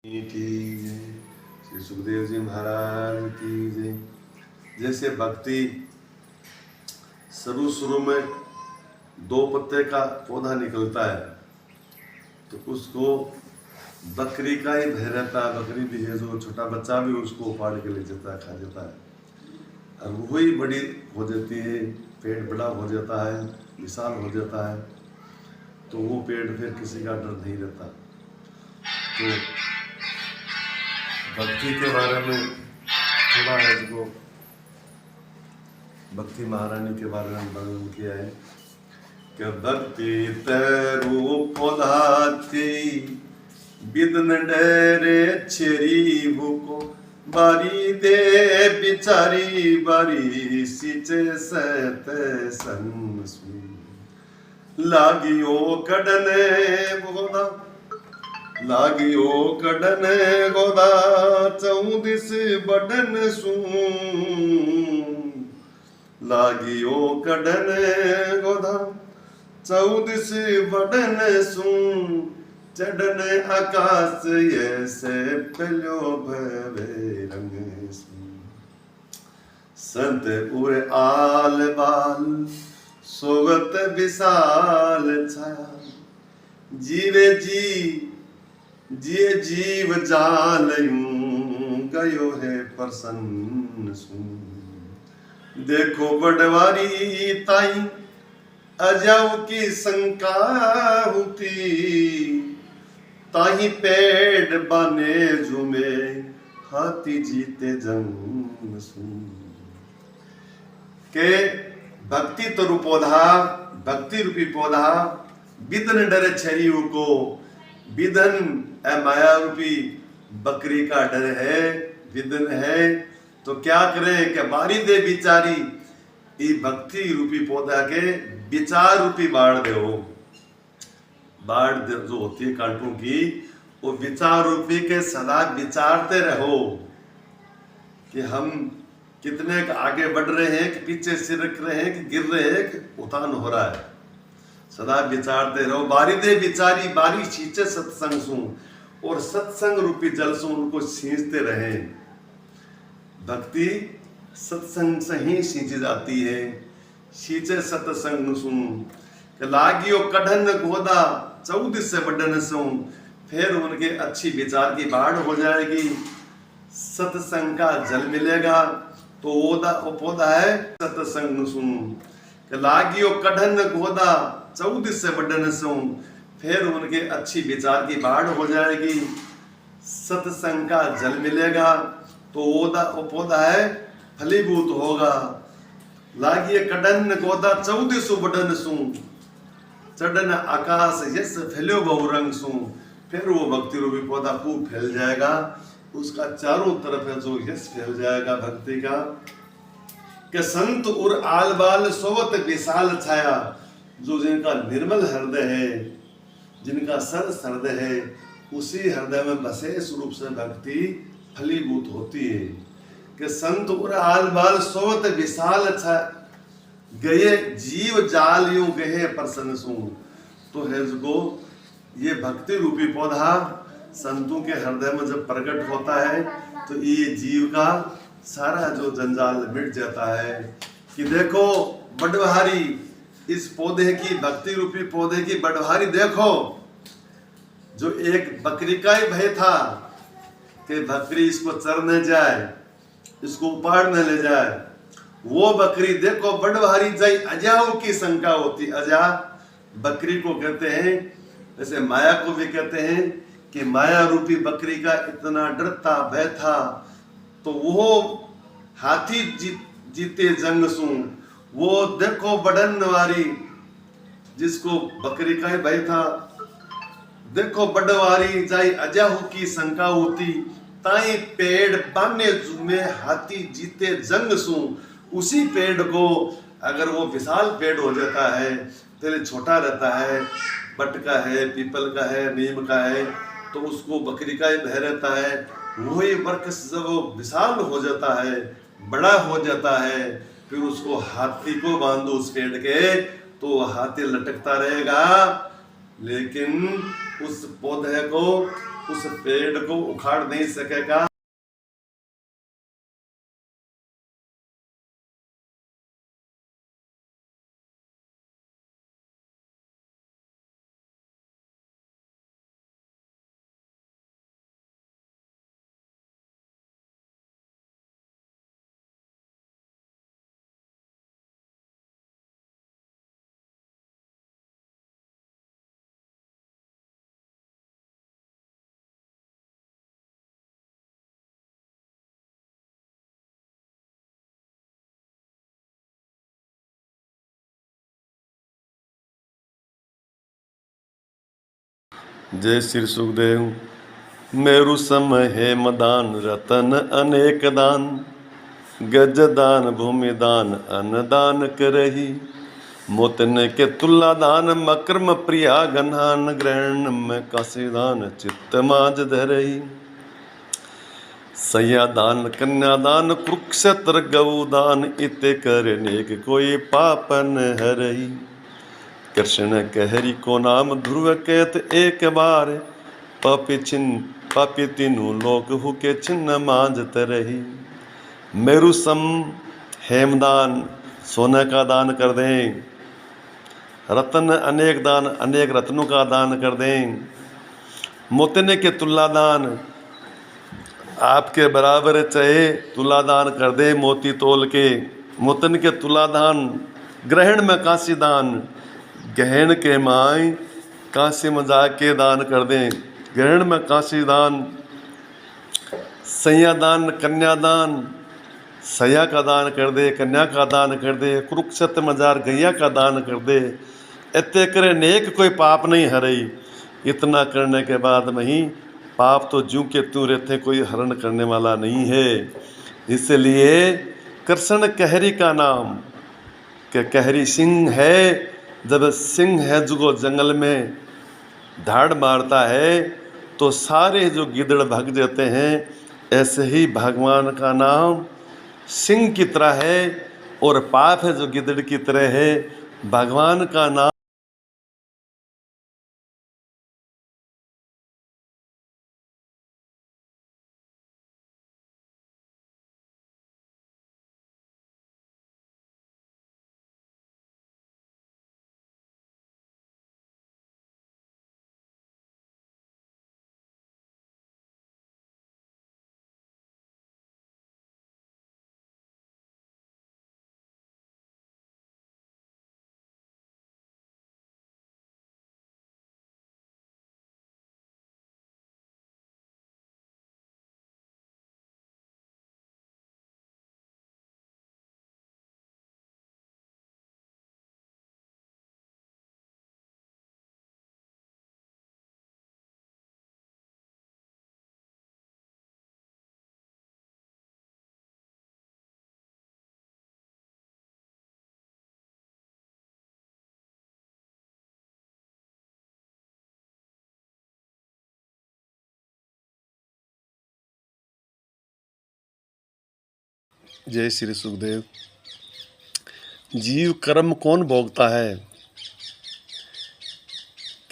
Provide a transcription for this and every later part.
की जय। श्री सुखदेव जी महाराज की जय। जैसे भक्ति शुरू में 2 पत्ते का पौधा निकलता है तो उसको बकरी का ही भय रहता है। बकरी भी है, जो छोटा बच्चा भी उसको उपाड़ के ले जाता है, खा जाता है और वही बड़ी हो जाती है, पेड़ बड़ा हो जाता है, विशाल हो जाता है। तो वो पेड़ फिर किसी का डर नहीं रहता। तो भक्ति के बारे में थोड़ा है, जो भक्ति महारानी के बारे में वर्णन किया है कि भक्ति तेरू पौधा थी बिदन डेरे छेरी भूको बारी दे बिचारी बारी सिचे सहते संसु लागियो कडने बोदा लागियो कडन गोदा 14 बडन सू लागियो कडन गोदा 14 बडन सू चढ़न आकाश ऐसे पलो भवे रंग सू संत उर आल बाल सोवत विशाल छाया जीवे जी जिये जीव जालयूं गयो है प्रसन्न सू देखो बड़वारी ताई अजाऊ की शंका होती ताही पेड़ बने जुमे हाथी जीते जंग सू के भक्ति तो पौधा, भक्ति रूपी पौधा बिदन डरे छरियों को, विधन माया रूपी बकरी का डर है, विधन है। तो क्या करें कि बारी दे बिचारी ये भक्ति रूपी पौधा के विचार रूपी बाढ़ दे हो। बाढ़ जो होती है कांटों की, वो विचार रूपी के सदा विचारते रहो कि हम कितने आगे बढ़ रहे हैं, कि पीछे सिरक रहे हैं, कि गिर रहे हैं, कि उतान हो रहा है। सदा विचारते रहो। बारी दे बिचारी बारी सींचे सत्संग सू, और सत्संग रूपी जल से उनको सींचते रहे। भक्ति सत्संग से ही सींची जाती है। सींचे सत्संग सू लागियो कढ़न गोदा 14 बडन सू, फिर उनके अच्छी विचार की बाढ़ हो जाएगी। सत्संग का जल मिलेगा तो वो पौधा है सत्संग सू लागियो कढ़न गोदा 14 बडन सू, फिर उनके अच्छी विचार की बाढ़ हो जाएगी। सत्संग का जल मिलेगा तो वो पौधा है फलीभूत होगा। लागिए कड़न गोदा 14 बडन सू चढ़न आकाश यस फैल्यो बहुरंग सू, फिर वो भक्ति रूपी पौधा खूब फैल जाएगा। उसका चारों तरफ है जो यश फैल जाएगा भक्ति का। कि संत उर आल बाल सोवत विशाल छाया, जो जिनका निर्मल हृदय है, जिनका सरस हृदय है, उसी हृदय में विशेष रूप से भक्ति फलीभूत होती है। कि संत उर आल बाल सोवत विशाल छाया गए जीव जाल यूं गए प्रसन्न सू। तो है जो ये भक्ति रूपी पौधा संतों के हृदय में जब प्रकट होता है तो ये जीव का सारा जो जंजाल मिट जाता है। कि देखो बड़भारी इस पौधे की, भक्ति रूपी पौधे की बड़भारी देखो। जो एक बकरी का ही भय था कि बकरी इसको चरने जाए, इसको उपाड़ने ले जाए, वो बकरी देखो बड़भारी जाई अजाओ की शंका होती। अजा बकरी को कहते हैं, जैसे माया को भी कहते हैं कि माया रूपी बकरी का इतना डर था, भय था। तो वो हाथी जीते जंग सू, वो देखो बड़न वारी जिसको बकरी का ही भय था, देखो बड़वारी जाई अजाहू की शंका होती ताई पेड़ बाने जुमे हाथी जीते जंग सू। उसी पेड़ को अगर वो विशाल पेड़ हो जाता है, पहले छोटा रहता है, बट का है, पीपल का है, नीम का है, तो उसको बकरी का ही भय रहता है। वही वृक्ष जब वो विशाल हो जाता है, बड़ा हो जाता है, फिर उसको हाथी को बांधो उस पेड़ के, तो हाथी लटकता रहेगा। लेकिन उस पौधे को उस पेड़ को उखाड़ नहीं सकेगा। जय श्री सुखदेव। मेरु सम हेमदान रतन अनेक दान, गज दान भूमि दान अन्नदान करही, मोतन के तुल्ला दान मक्रम प्रिया गन्हान, ग्रहण में काशी दान चित्त माज धरही, सैया दान कन्या दान कुरुक्षेत्र गऊ दान, इते कर नेक कोई पापन हरही, कृष्ण कहरी को नाम ध्रुव कहत एक बार, पापी तीनों लोक हुके छिन्न मांजत रही। मेरु सम हेमदान, सोने का दान कर दें, रत्न अनेक दान, अनेक रत्नों का दान कर दें, मोतने के तुला दान, आपके बराबर चाहे तुला दान कर दे मोती तोल के, मोतन के तुला दान, ग्रहण में काशी दान, गहन के माय काशी में जाके दान कर दें, ग्रहण में काशी दान, सैया दान कन्या दान, सैया का दान कर दे, कन्या का दान कर दे, कुरुक्षेत्र मजार गैया का दान कर दे, इतने करे नेक कोई पाप नहीं हरई। इतना करने के बाद में ही पाप तो ज्यों के त्यों रहते, कोई हरण करने वाला नहीं है। इसलिए कृष्ण कहरी का नाम, कि कहरी सिंह है, जब सिंह है जो जंगल में धाड़ मारता है तो सारे जो गिदड़ भाग जाते हैं, ऐसे ही भगवान का नाम सिंह की तरह है और पाप है जो गिदड़ की तरह है। भगवान का नाम जय श्री सुखदेव। जीव कर्म कौन भोगता है?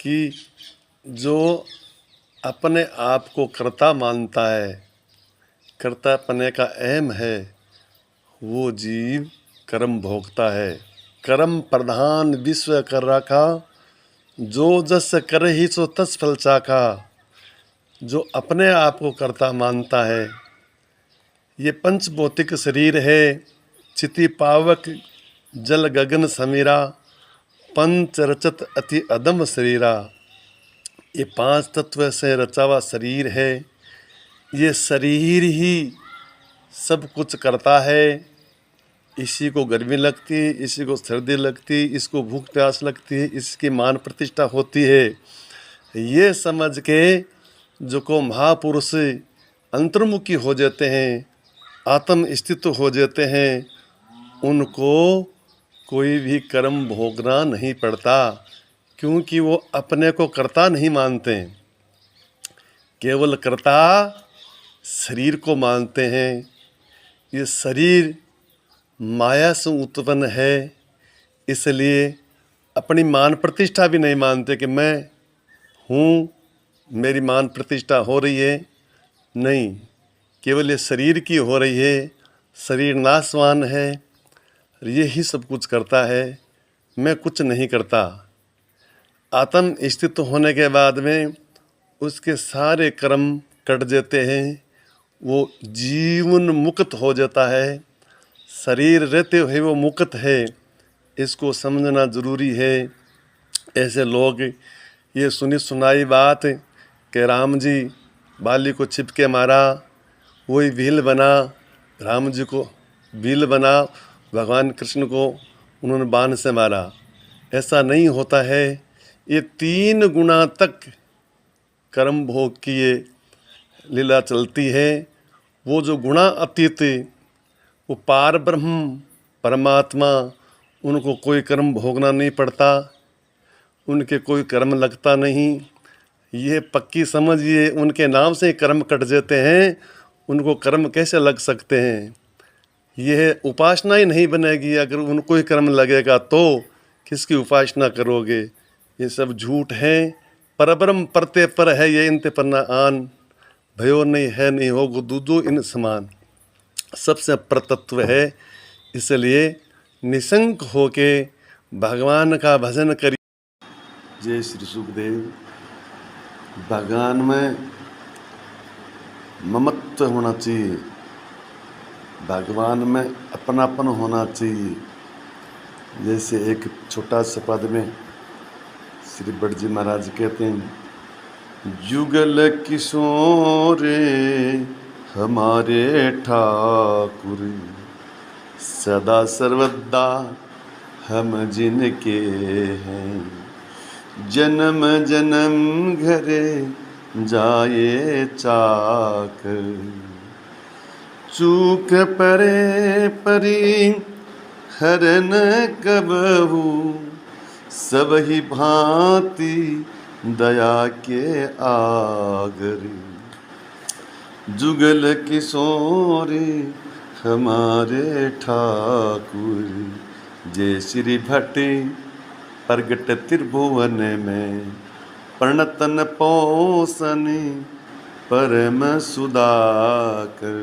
कि जो अपने आप को कर्ता मानता है, कर्तापने का अहम है, वो जीव कर्म भोगता है। कर्म प्रधान विश्व कर रखा, जो जस कर ही सो तस फल चाखा। जो अपने आप को कर्ता मानता है, ये पंच भौतिक शरीर है, चिति पावक जल गगन समीरा, पंच रचत अति अदम शरीरा। ये पांच तत्व से रचा हुआ शरीर है। ये शरीर ही सब कुछ करता है। इसी को गर्मी लगती है, इसी को सर्दी लगती, इसको भूख प्यास लगती है, इसकी मान प्रतिष्ठा होती है। ये समझ के जो को महापुरुष अंतर्मुखी हो जाते हैं, आत्म स्थित हो जाते हैं, उनको कोई भी कर्म भोगना नहीं पड़ता, क्योंकि वो अपने को कर्ता नहीं मानते। केवल कर्ता शरीर को मानते हैं। ये शरीर माया से उत्पन्न है, इसलिए अपनी मान प्रतिष्ठा भी नहीं मानते कि मैं हूँ, मेरी मान प्रतिष्ठा हो रही है, नहीं, केवल ये शरीर की हो रही है। शरीर नाशवान है, ये ही सब कुछ करता है, मैं कुछ नहीं करता। आत्म स्थित होने के बाद में उसके सारे कर्म कट जाते हैं, वो जीवन मुक्त हो जाता है। शरीर रहते हुए वो मुक्त है, इसको समझना ज़रूरी है। ऐसे लोग ये सुनी सुनाई बात कि राम जी बाली को छिपके मारा, वही भील बना, राम जी को भील बना, भगवान कृष्ण को उन्होंने बाण से मारा, ऐसा नहीं होता है। ये 3 गुना तक कर्म भोग किए लीला चलती है। वो जो गुणा अतीत, वो पार ब्रह्म परमात्मा, उनको कोई कर्म भोगना नहीं पड़ता, उनके कोई कर्म लगता नहीं। ये पक्की समझिए, उनके नाम से कर्म कट जाते हैं, उनको कर्म कैसे लग सकते हैं। यह उपासना ही नहीं बनेगी। अगर उनको ही कर्म लगेगा तो किसकी उपासना करोगे। ये सब झूठ है। परब्रह्म परते पर है, ये इंते पर न आन, भयो नहीं है नहीं होगो दूधो इन समान। सबसे परतत्व है। इसलिए निशंक होके भगवान का भजन करिए। जय श्री सुखदेव। भगवान में ममत्व होना चाहिए, भगवान में अपनापन होना चाहिए। जैसे एक छोटा सा पद में श्री बड़ जी महाराज कहते हैं, जुगल किशोर हमारे ठाकुर, सदा सर्वदा हम जिनके हैं, जन्म जन्म घरे जाए चाक, चूक परे परी हरन कबहू, सब ही भांति दया के आगर, जुगल किशोर हमारे ठाकुर, जय श्री भट्ट प्रगट त्रिभुवन में, प्रणतन पोषण परम सुधाकर,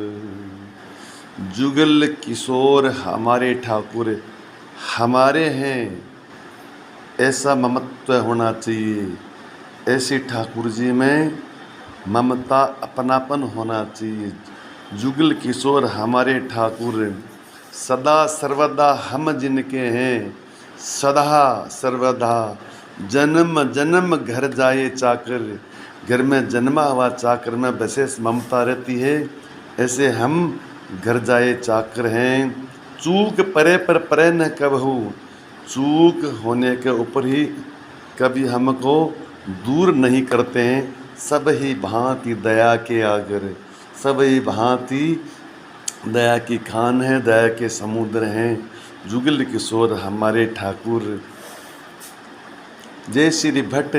जुगल किशोर हमारे ठाकुर हमारे हैं, ऐसा ममत्व होना चाहिए। ऐसे ठाकुर जी में ममता अपनापन होना चाहिए। जुगल किशोर हमारे ठाकुर, सदा सर्वदा हम जिनके हैं, सदा सर्वदा जन्म जन्म घर जाए चाकर, घर में जन्मा हुआ चाकर में विशेष ममता रहती है। ऐसे हम घर जाए चाकर हैं। चूक परे पर परे न कबहू, चूक होने के ऊपर ही कभी हमको दूर नहीं करते हैं। सब ही भांति दया के आगर, सब ही भांति दया की खान है, दया के समुद्र हैं। जुगल किशोर हमारे ठाकुर, जय श्री भट्ट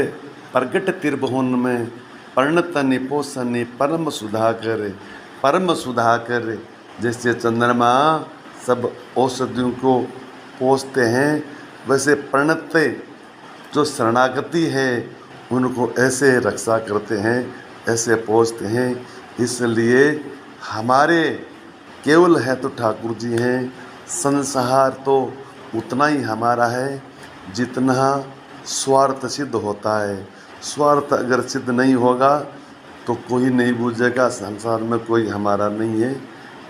प्रगट त्रिभुवन में, प्रणत निपोषण परम सुधाकर, परम सुधाकर। जैसे चंद्रमा सब औषधियों को पोषते हैं, वैसे प्रणत जो शरणागति है उनको ऐसे रक्षा करते हैं, ऐसे पोषते हैं। इसलिए हमारे केवल है तो ठाकुर जी हैं। संसार तो उतना ही हमारा है जितना स्वार्थ सिद्ध होता है। स्वार्थ अगर सिद्ध नहीं होगा तो कोई नहीं बूझेगा संसार में कोई हमारा नहीं है,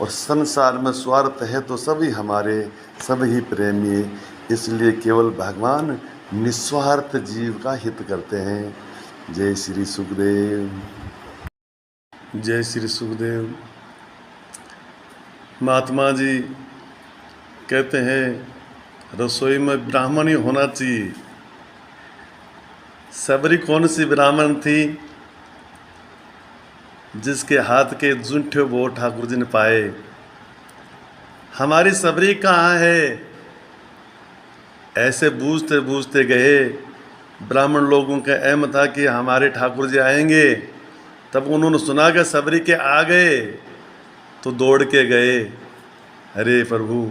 और संसार में स्वार्थ है तो सभी हमारे, सभी प्रेमी है। इसलिए केवल भगवान निस्वार्थ जीव का हित करते हैं। जय श्री सुखदेव। जय श्री सुखदेव। महात्मा जी कहते हैं रसोई में ब्राह्मण ही होना चाहिए। सबरी कौन सी ब्राह्मण थी जिसके हाथ के जूठे वो ठाकुर जी ने पाए। हमारी सबरी कहाँ है। ऐसे बूझते बूझते गए। ब्राह्मण लोगों का एम था कि हमारे ठाकुर जी आएंगे। तब उन्होंने सुना कि सबरी के आ गए तो दौड़ के गए, अरे प्रभु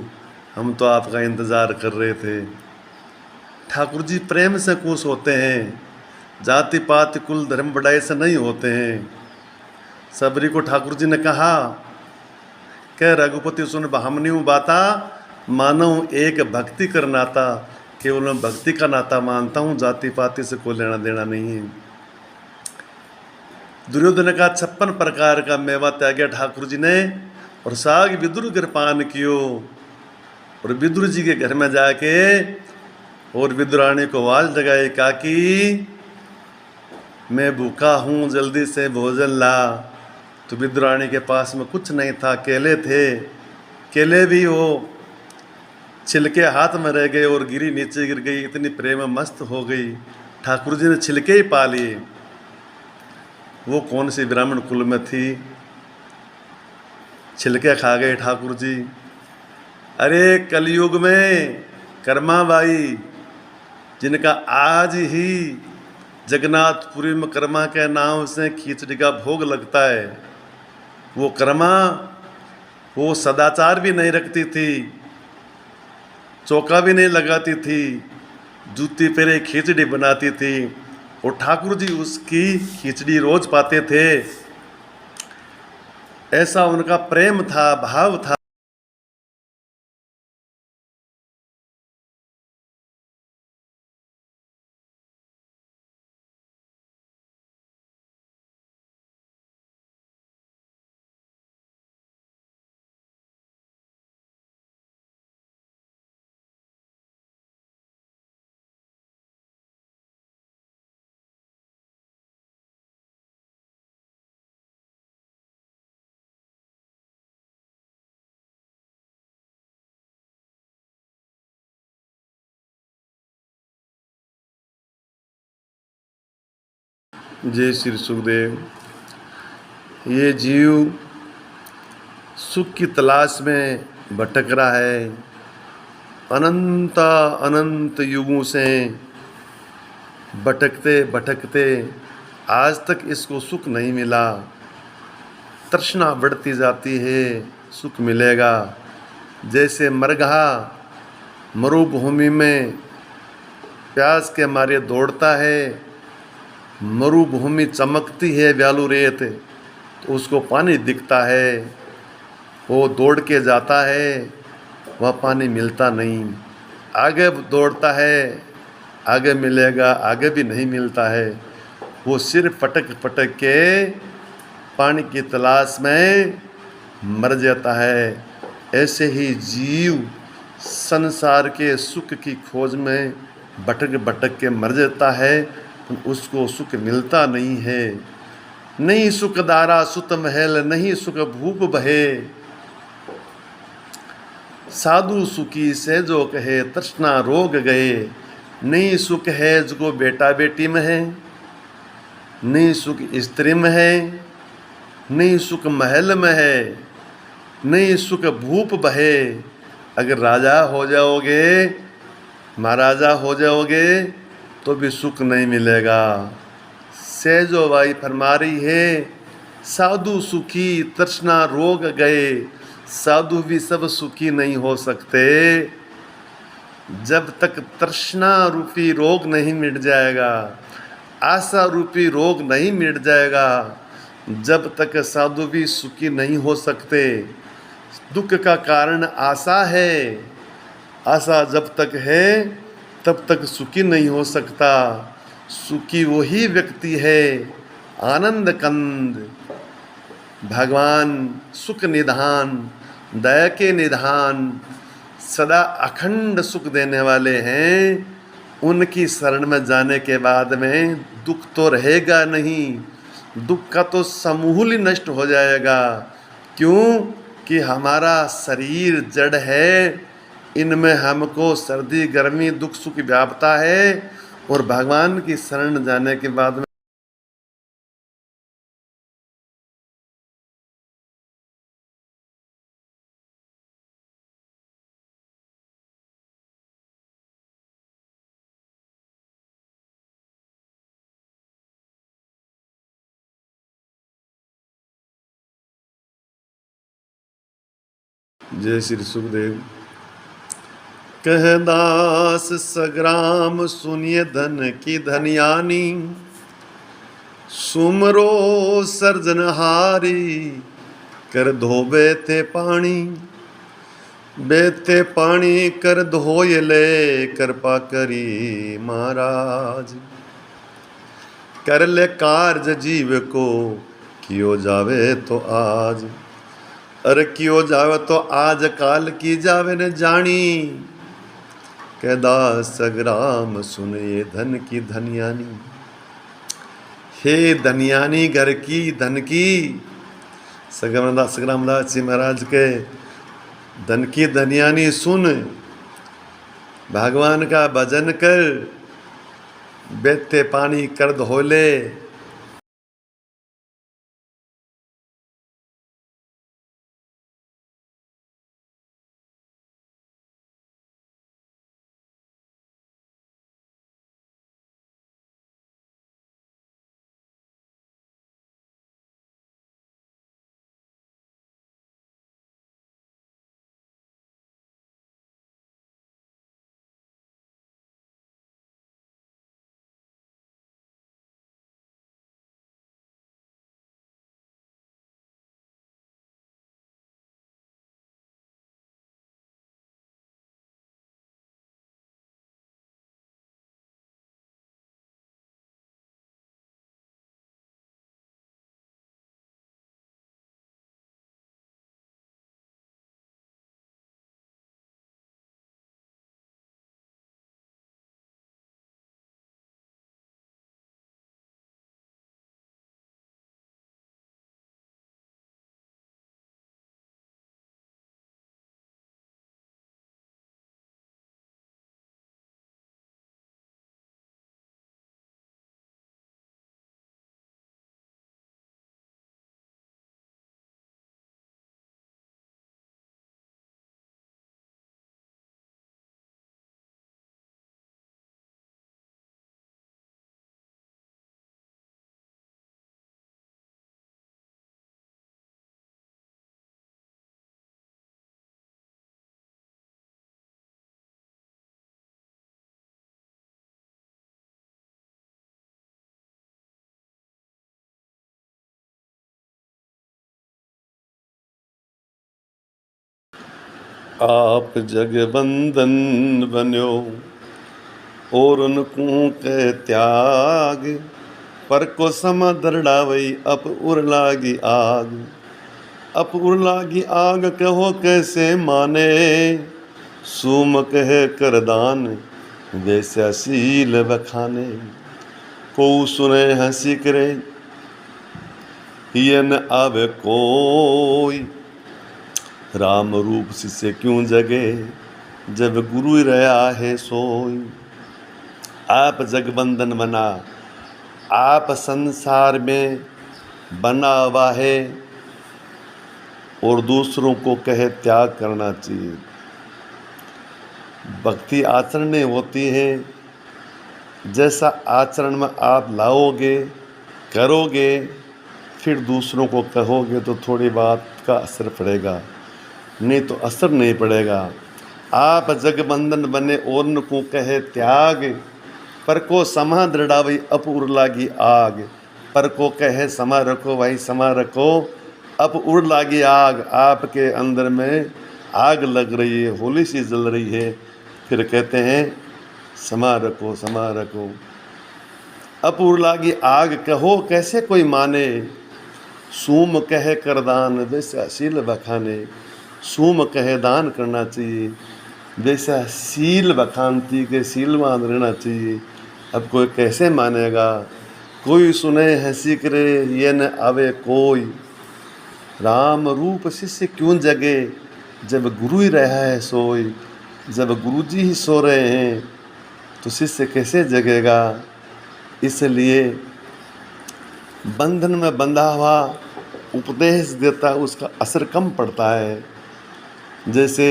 हम तो आपका इंतज़ार कर रहे थे। ठाकुर जी प्रेम से खुश होते हैं जाति पाति कुल धर्म बढ़ाई से नहीं होते हैं। सबरी को ठाकुर जी ने कहा कह रघुपति सुन हमनी बाता मानव एक भक्ति कर नाता, केवल मैं भक्ति का नाता मानता हूँ, जाति पाति से कोई लेना देना नहीं है। दुर्योधन का 56 प्रकार का मेवा त्यागया ठाकुर जी ने और साग विदुर कृपान कियो। और विदुर जी के घर में जाके और विदुरानी को आवाज लगाई काकी मैं भूखा हूँ जल्दी से भोजन ला। तो विदुरानी के पास में कुछ नहीं था, केले थे, केले भी वो छिलके हाथ में रह गए और गिरी नीचे गिर गई, इतनी प्रेम मस्त हो गई। ठाकुर जी ने छिलके ही पा लिए। वो कौन सी ब्राह्मण कुल में थी, छिलके खा गए ठाकुर जी। अरे कलयुग में कर्माबाई जिनका आज ही जगन्नाथपुरी में कर्मा के नाम से खिचड़ी का भोग लगता है, वो कर्मा वो सदाचार भी नहीं रखती थी, चौका भी नहीं लगाती थी, जूती पेरे खिचड़ी बनाती थी और ठाकुर जी उसकी खिचड़ी रोज पाते थे। ऐसा उनका प्रेम था, भाव था। जय श्री सुखदेव। ये जीव सुख की तलाश में भटक रहा है, अनंत अनंत युगों से भटकते भटकते आज तक इसको सुख नहीं मिला। तृष्णा बढ़ती जाती है, सुख मिलेगा। जैसे मरघा मरुभूमि में प्यास के मारे दौड़ता है, मरुभूमि चमकती है व्यालू रेत, तो उसको पानी दिखता है, वो दौड़ के जाता है, वह पानी मिलता नहीं। आगे दौड़ता है, आगे मिलेगा, आगे भी नहीं मिलता है। वो सिर्फ पटक पटक के पानी की तलाश में मर जाता है। ऐसे ही जीव संसार के सुख की खोज में भटक भटक के मर जाता है, उसको सुख मिलता नहीं है। नहीं सुख दारा सुत महल, नहीं सुख भूप बहे, साधु सुखी से जो कहे तृष्णा रोग गए। नहीं सुख है जो बेटा बेटी में है, नहीं सुख स्त्री में है, नहीं सुख महल में है, नहीं सुख भूप बहे। अगर राजा हो जाओगे, महाराजा हो जाओगे तो भी सुख नहीं मिलेगा। सेजो भाई फरमा रही है साधु सुखी तृष्णा रोग गए। साधु भी सब सुखी नहीं हो सकते। जब तक तृष्णा रूपी रोग नहीं मिट जाएगा, आशा रूपी रोग नहीं मिट जाएगा, जब तक साधु भी सुखी नहीं हो सकते। दुख का कारण आशा है, आशा जब तक है तब तक सुखी नहीं हो सकता। सुखी वही व्यक्ति है आनंद कंद, भगवान सुख निधान, दया के निधान, सदा अखंड सुख देने वाले हैं। उनकी शरण में जाने के बाद में दुख तो रहेगा नहीं, दुख का तो समूल ही नष्ट हो जाएगा। क्यों कि हमारा शरीर जड़ है, इनमें हमको सर्दी गर्मी दुख सुख व्यापता है। और भगवान की शरण जाने के बाद में जय श्री सुखदेव। कह दास सग्राम सुनिए धन की धनियानी, सुमरो सर्जनहारी कर धोबे ते पानी, बेते पानी कर धोय ले कृपा करी महाराज। कर ले कार्य जीव को कियो जावे तो आज, अरे कियो जावे तो आज काल की जावे न जानी। कैदास सग्राम सुन ये धन की धनियानी, हे धनियानी घर की धन की। सग्रामदास जी महाराज के धन की धनियानी सुन, भगवान का भजन कर, बेते पानी कर धोले। आप जगबंदन बन्यो और उनको के त्याग, पर को सम दरड़ावई अप उर लागी आग। अप उर लागी आग कहो कैसे माने, सूम कहे करदान वैसा सील बखाने। को सुने हंसी करे ये न आवे कोई, राम रूप से क्यों जगे जब गुरु रहा है सोई। आप जगबंधन बना, आप संसार में बना हुआ है और दूसरों को कहे त्याग करना चाहिए। भक्ति आचरण में होती है, जैसा आचरण में आप लाओगे करोगे फिर दूसरों को कहोगे तो थोड़ी बात का असर पड़ेगा, नहीं तो असर नहीं पड़ेगा। आप जगबंधन बने और न को कहे त्याग, पर को समा दृढ़ावई अप उर लागी आग। पर को कहे समा रखो भाई समा रखो, अप उड़ लागी आग। आपके अंदर में आग लग रही है, होली सी जल रही है, फिर कहते हैं समा रखो समा रखो। अप उड़ लागी आग कहो कैसे कोई माने, सूम कहे करदान वैसा शील बखाने। सूम कहे दान करना चाहिए, वैसा सील बखानती के सीलवान रहना चाहिए। अब कोई कैसे मानेगा, कोई सुने हंसी करे ये न आवे कोई। राम रूप शिष्य क्यों जगे जब गुरु ही रहा है सोई। जब गुरु जी ही सो रहे हैं तो शिष्य कैसे जगेगा। इसलिए बंधन में बंधा हुआ उपदेश देता उसका असर कम पड़ता है। जैसे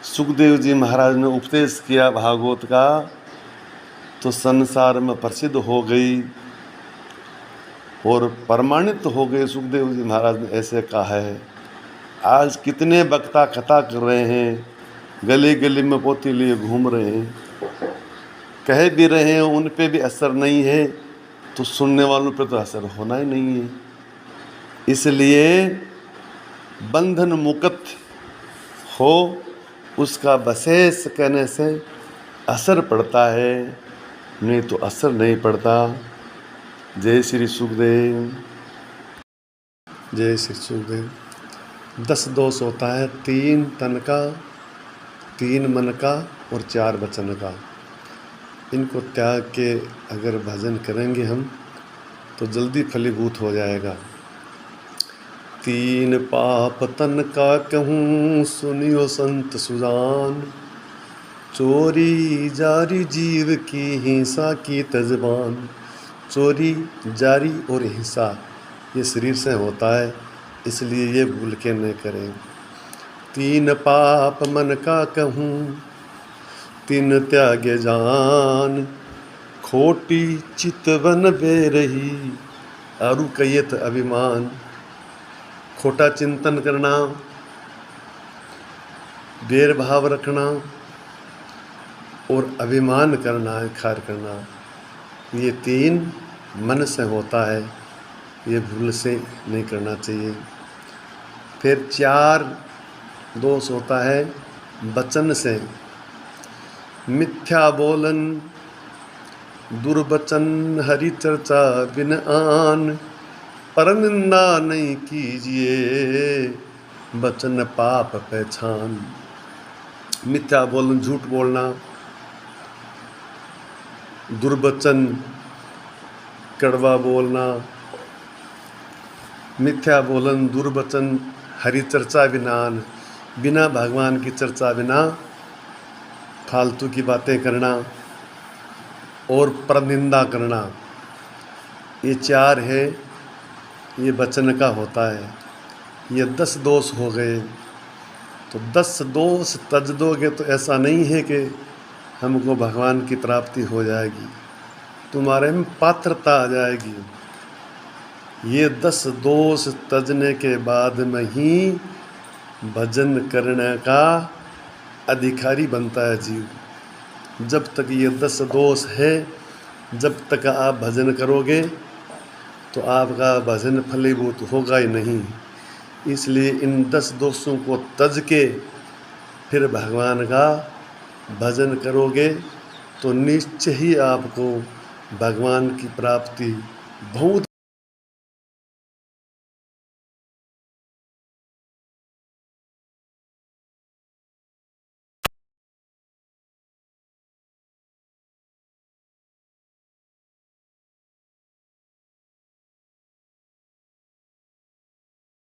सुखदेव जी महाराज ने उपदेश किया भागवत का तो संसार में प्रसिद्ध हो गई और प्रमाणित हो गए। सुखदेव जी महाराज ने ऐसे कहा है। आज कितने वक्ता कथा कर रहे हैं, गली गली में पोथी लिए घूम रहे हैं, कह भी रहे हैं, उन पे भी असर नहीं है तो सुनने वालों पर तो असर होना ही नहीं है। इसलिए बंधन मुक्त हो उसका विशेष कहने से असर पड़ता है, नहीं तो असर नहीं पड़ता। जय श्री सुखदेव, जय श्री सुखदेव। 10 दोष होता है, 3 तन का, 3 मन का और 4 वचन का। इनको त्याग के अगर भजन करेंगे हम तो जल्दी फलीभूत हो जाएगा। 3 पाप तन का कहूँ सुनियो संत सुजान, चोरी जारी जीव की हिंसा की तजबान। चोरी जारी और हिंसा ये शरीर से होता है, इसलिए ये भूल के न करें। 3 पाप मन का कहूँ 3 त्यागे जान, खोटी चितवन बेरही आरु कयत अभिमान। खोटा चिंतन करना, बेर भाव रखना और अभिमान करना, खार करना, ये 3 मन से होता है, ये भूल से नहीं करना चाहिए। फिर 4 दोष होता है वचन से, मिथ्या बोलन, दुर्वचन, हरि चर्चा बिन आन, पर निंदा नहीं कीजिए, वचन पाप पहचान। मिथ्या बोलन, झूठ बोलना, दुर्वचन, कड़वा बोलना, मिथ्या बोलन, दुर्वचन, हरि चर्चा बिनान, बिना भगवान की चर्चा, बिना फालतू की बातें करना और परनिंदा करना, ये 4 है, ये वचन का होता है। ये 10 दोष हो गए। तो 10 दोष तज दोगे तो ऐसा नहीं है कि हमको भगवान की प्राप्ति हो जाएगी, तुम्हारे में पात्रता आ जाएगी। ये 10 दोष तजने के बाद में ही भजन करने का अधिकारी बनता है जीव। जब तक ये 10 दोष है, जब तक आप भजन करोगे तो आपका भजन फलीभूत होगा ही नहीं। इसलिए इन 10 दोषों को तज के फिर भगवान का भजन करोगे तो निश्चय ही आपको भगवान की प्राप्ति बहुत